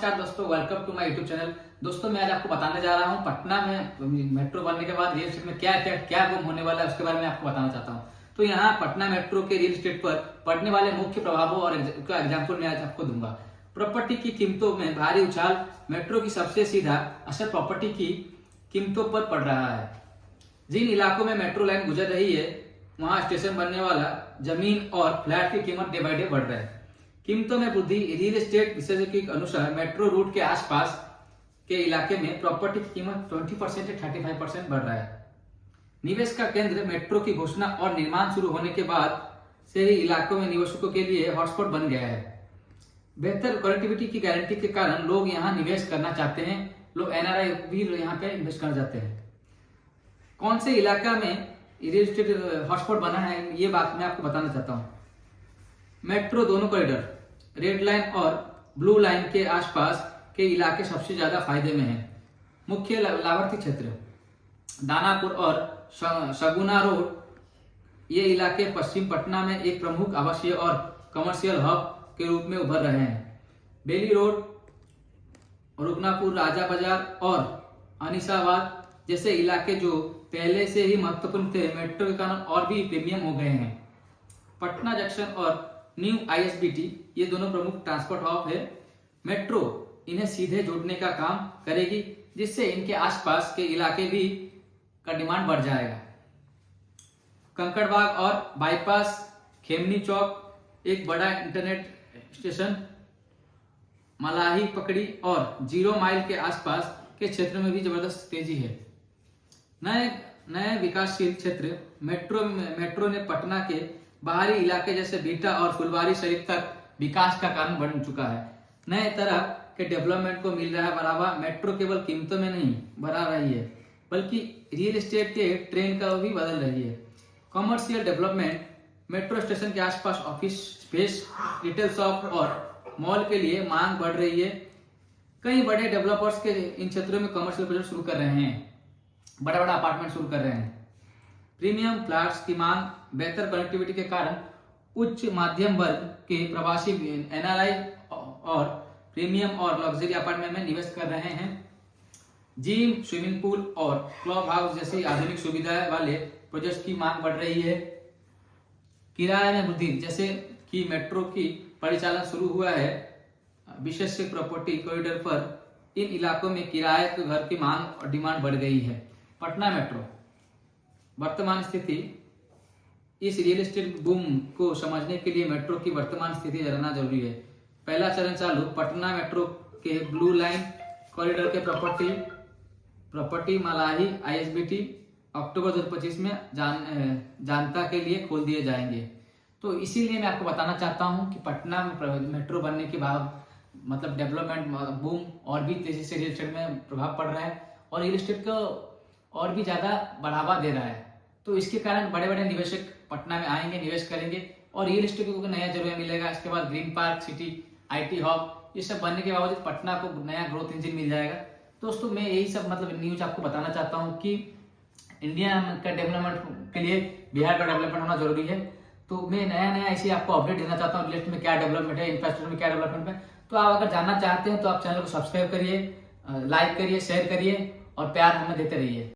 नमस्कार दोस्तों, welcome to my YouTube channel. दोस्तों मैं आज आपको बताने जा रहा हूँ पटना में मेट्रो बनने के बाद रियल एस्टेट में क्या गुम होने वाला है, उसके बारे में आपको बताना चाहता हूँ। तो यहाँ पटना मेट्रो के रियल एस्टेट पर पड़ने वाले मुख्य प्रभावों और का एग्जाम्पल मैं आज आपको दूंगा। प्रॉपर्टी की कीमतों में भारी उछाल मेट्रो की सबसे सीधा असर प्रॉपर्टी की कीमतों पर पड़ रहा है। जिन इलाकों में मेट्रो लाइन गुजर रही है वहां स्टेशन बनने वाला जमीन और फ्लैट की कीमत डे बाई डे बढ़ रहा है। कीमतों में वृद्धि रियल एस्टेट विशेषज्ञों के अनुसार मेट्रो रूट के आसपास के इलाके में प्रॉपर्टी की कीमत 20% से 35% बढ़ रहा है। निवेश का केंद्र मेट्रो की घोषणा और निर्माण शुरू होने के बाद से ही इलाकों में निवेशकों के लिए हॉटस्पॉट बन गया है। बेहतर कनेक्टिविटी की गारंटी के कारण लोग यहाँ निवेश करना चाहते हैं। लोग एनआरआई भी यहाँ पे इन्वेस्ट करना चाहते हैं। कौन से इलाका में रियल एस्टेट हॉटस्पॉट बना है, ये बात मैं आपको बताना चाहता हूँ। मेट्रो दोनों कॉरिडोर रेड लाइन और ब्लू लाइन के आसपास के इलाके सबसे ज्यादा फायदे में हैं। मुख्य लाभार्थी क्षेत्र दानापुर और सगुना रोड, ये इलाके पश्चिम पटना में एक प्रमुख आवासीय और कमर्शियल हब के रूप में उभर रहे हैं। बेली रोड, रुकनापुर, राजा बाजार और अनिसाबाद जैसे इलाके जो पहले से ही महत्वपूर्ण थे, मेट्रो के कारण और भी प्रीमियम हो गए हैं। पटना जंक्शन और न्यू आईएसबीटी, ये दोनों प्रमुख ट्रांसपोर्ट हब है। मेट्रो इन्हें सीधे जोड़ने का काम करेगी, जिससे इनके आसपास के इलाके भी का डिमांड बढ़ जाएगा। कंकड़बाग और बाईपास, खेमनी चौक, एक बड़ा इंटरनेट स्टेशन, मलाही पकड़ी और 0 माइल के आसपास के क्षेत्र में भी जबरदस्त तेजी है। नए विकासशील क्षेत्र मेट्रो ने पटना के बाहरी इलाके जैसे बीटा और फुलवारी शरीफ तक विकास का कारण बन चुका है। नए तरह के डेवलपमेंट को मिल रहा है बढ़ावा। मेट्रो केवल कीमतों में नहीं बढ़ा रही है, बल्कि रियल एस्टेट के ट्रेंड का भी बदल रही है। कमर्शियल डेवलपमेंट, मेट्रो स्टेशन के आसपास ऑफिस स्पेस, रिटेल शॉप और मॉल के लिए मांग बढ़ रही है। कई बड़े डेवलपर्स के इन क्षेत्रों में कमर्शियल प्रोजेक्ट शुरू कर रहे हैं, बड़ा बड़ा अपार्टमेंट शुरू कर रहे हैं। प्रीमियम फ्लैट्स की मांग, बेहतर कनेक्टिविटी के कारण उच्च मध्यम वर्ग के प्रवासी एनआरआई और प्रीमियम और लग्जरी अपार्टमेंट में निवेश कर रहे हैं। जिम, स्विमिंग पूल और क्लब हाउस जैसी आधुनिक सुविधाएं वाले प्रोजेक्ट्स की मांग बढ़ रही है। किराए में वृद्धि, जैसे कि मेट्रो की परिचालन शुरू हुआ है विशेष प्रॉपर्टी कॉरिडोर पर, इन इलाकों में किराए के घर की मांग और डिमांड बढ़ गई है। पटना मेट्रो वर्तमान स्थिति, इस रियल एस्टेट बूम को समझने के लिए मेट्रो की वर्तमान स्थिति जानना जरूरी है। पहला चरण चालू। पटना मेट्रो के ब्लू लाइन कॉरिडोर के प्रॉपर्टी मलाही आईएसबीटी अक्टूबर 2025 में जनता के लिए खोल दिए जाएंगे। तो इसीलिए मैं आपको बताना चाहता हूं कि पटना में मेट्रो बनने के बाद मतलब डेवलपमेंट बूम और भी तेजी से रियल एस्टेट में प्रभाव पड़ रहा है और रियल एस्टेट को और भी ज्यादा बढ़ावा दे रहा है। तो इसके कारण बड़े बड़े निवेशक पटना में आएंगे, निवेश करेंगे और रियल एस्टेट को नया जगह मिलेगा। इसके बाद green park city, IT hub, ये सब बनने के बावजूद पटना को नया ग्रोथ इंजन मिल जाएगा। दोस्तों मैं यही सब मतलब न्यूज आपको बताना चाहता हूँ कि इंडिया का डेवलपमेंट के लिए बिहार का डेवलपमेंट होना जरूरी है। तो मैं नया ऐसे आपको अपडेट देना चाहता हूँ रियल एस्टेट में क्या डेवलपमेंट है, इंफ्रास्ट्रक्चर में क्या डेवलपमेंट है। तो आप अगर जानना चाहते हैं तो आप चैनल को सब्सक्राइब करिए, लाइक करिए, शेयर करिए और प्यार हमें देते रहिए।